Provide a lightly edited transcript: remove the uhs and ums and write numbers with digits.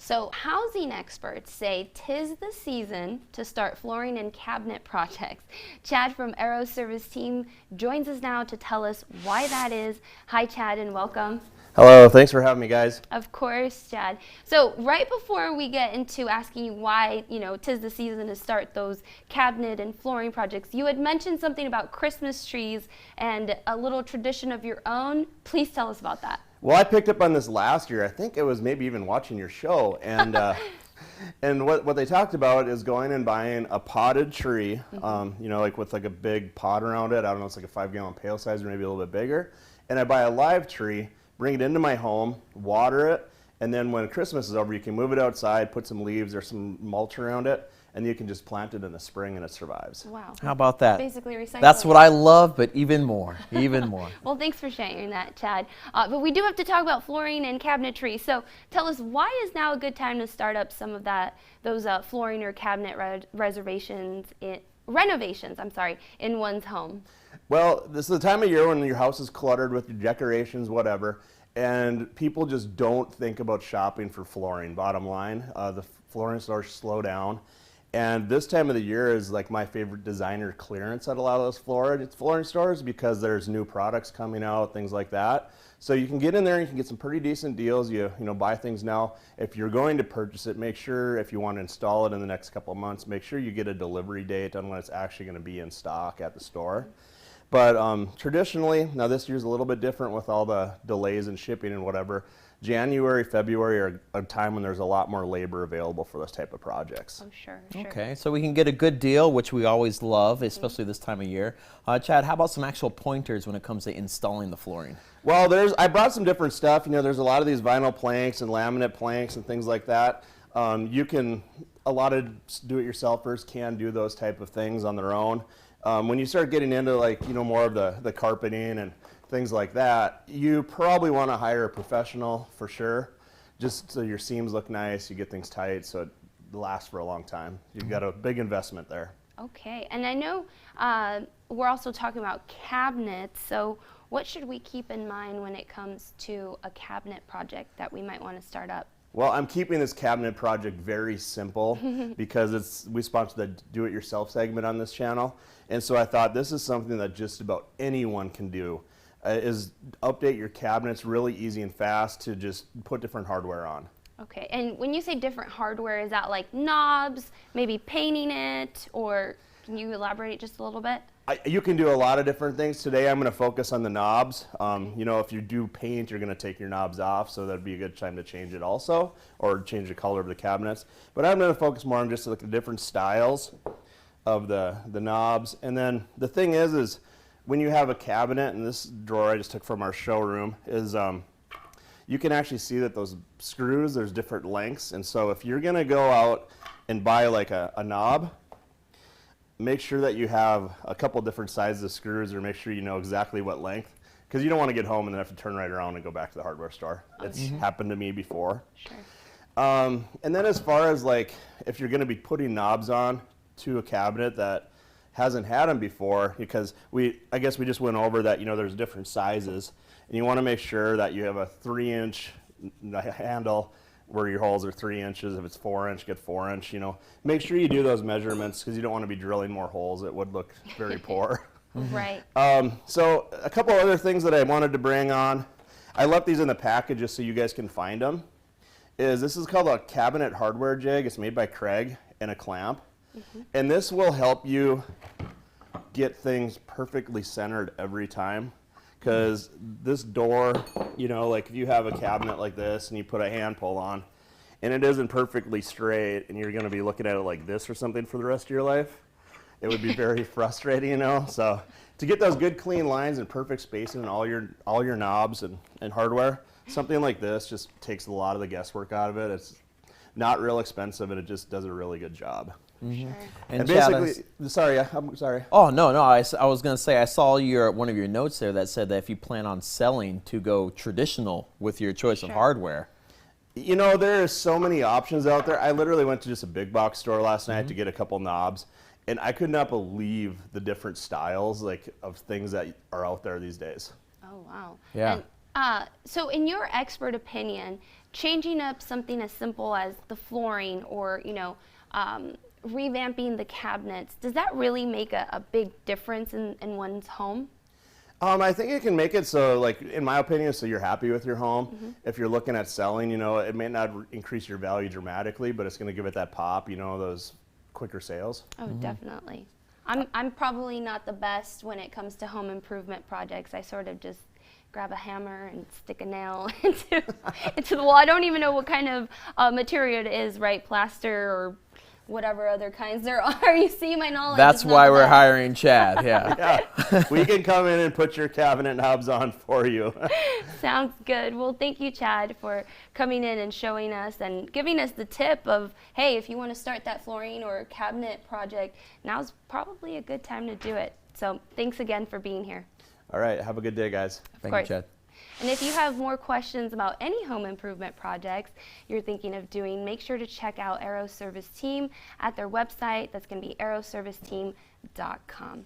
So housing experts say 'tis the season to start flooring and cabinet projects. Chad from Aero Service Team joins us now to tell us why that is. Hi, Chad, and welcome. Hello, thanks for having me, guys. Of course, Chad. So right before we get into asking you why, 'tis the season to start those cabinet and flooring projects, you had mentioned something about Christmas trees and a little tradition of your own. Please tell us about that. Well, I picked up on this last year. I think it was maybe even watching your show, and and what they talked about is going and buying a potted tree, like with like a big pot around it. I don't know, it's like a 5-gallon pail size or maybe a little bit bigger. And I buy a live tree, bring it into my home, water it, and then when Christmas is over, you can move it outside, put some leaves or some mulch around it, and you can just plant it in the spring and it survives. Wow. How about that? Basically recycling. That's what I love, but even more, even more. Well, thanks for sharing that, Chad. But we do have to talk about flooring and cabinetry. So tell us, why is now a good time to start up some of those flooring or cabinet renovations in one's home? Well, this is the time of year when your house is cluttered with your decorations, whatever, and people just don't think about shopping for flooring, bottom line. The flooring stores slow down. And this time of the year is like my favorite designer clearance at a lot of those flooring stores because there's new products coming out, things like that. So you can get in there and you can get some pretty decent deals. You buy things now. If you're going to purchase it, make sure if you want to install it in the next couple of months, make sure you get a delivery date on when it's actually going to be in stock at the store. But traditionally, now this year's a little bit different with all the delays in shipping and whatever. January, February are a time when there's a lot more labor available for those type of projects. Oh, sure. Okay, so we can get a good deal, which we always love, especially this time of year. Chad, how about some actual pointers when it comes to installing the flooring? Well, I brought some different stuff. There's a lot of these vinyl planks and laminate planks and things like that. A lot of do-it-yourselfers can do those type of things on their own. When you start getting into more of the carpeting and things like that, you probably want to hire a professional for sure, just so your seams look nice, you get things tight so it lasts for a long time. You've got a big investment there. Okay, and I know we're also talking about cabinets, so what should we keep in mind when it comes to a cabinet project that we might want to start up? Well, I'm keeping this cabinet project very simple because we sponsor the do-it-yourself segment on this channel. And so I thought this is something that just about anyone can do, is update your cabinets really easy and fast to just put different hardware on. Okay, and when you say different hardware, is that like knobs, maybe painting it, or can you elaborate just a little bit? You can do a lot of different things. Today I'm going to focus on the knobs. If you do paint, you're going to take your knobs off, so that'd be a good time to change it also, or change the color of the cabinets. But I'm going to focus more on just like the different styles of the knobs. And then the thing is when you have a cabinet, and this drawer I just took from our showroom, is you can actually see that those screws, there's different lengths. And so if you're going to go out and buy like a knob, make sure that you have a couple different sizes of screws, or make sure you know exactly what length, because you don't want to get home and then have to turn right around and go back to the hardware store. It's happened to me before. Sure. And then as far as if you're going to be putting knobs on to a cabinet that hasn't had them before, because I guess we just went over that there's different sizes, and you want to make sure that you have a 3-inch handle where your holes are 3 inches. If it's 4-inch, get 4-inch. Make sure you do those measurements because you don't want to be drilling more holes. It would look very poor. Right. So a couple other things that I wanted to bring on. I left these in the package just so you guys can find them. This is called a cabinet hardware jig. It's made by Craig and a clamp. And this will help you get things perfectly centered every time. Because this door, if you have a cabinet like this and you put a hand pull on and it isn't perfectly straight and you're going to be looking at it like this or something for the rest of your life, it would be very frustrating, So to get those good clean lines and perfect spacing in all your knobs and hardware, something like this just takes a lot of the guesswork out of it. It's not real expensive and it just does a really good job. Sure. And basically, I'm sorry. Oh, no. I was going to say, I saw one of your notes there that said that if you plan on selling, to go traditional with your choice of hardware. There are so many options out there. I literally went to just a big box store last night to get a couple knobs, and I could not believe the different styles of things that are out there these days. Oh, wow. Yeah. And So in your expert opinion, changing up something as simple as the flooring or, revamping the cabinets, does that really make a big difference in one's home? I think it can make it so, like, in my opinion, so you're happy with your home. If you're looking at selling, it may not increase your value dramatically, but it's going to give it that pop, those quicker sales. Oh, definitely. I'm probably not the best when it comes to home improvement projects. I sort of just grab a hammer and stick a nail into the wall. I don't even know what kind of material it is, right? Plaster or whatever other kinds there are. You see, my knowledge. That's is not why the we're best. hiring Chad. Yeah. Yeah, we can come in and put your cabinet knobs on for you. Sounds good. Well, thank you, Chad, for coming in and showing us and giving us the tip of, hey, if you want to start that flooring or cabinet project, now's probably a good time to do it. So thanks again for being here. All right, have a good day, guys. Thank course. you, Chad. And if you have more questions about any home improvement projects you're thinking of doing, make sure to check out Aero Service Team at their website. That's going to be aeroserviceteam.com.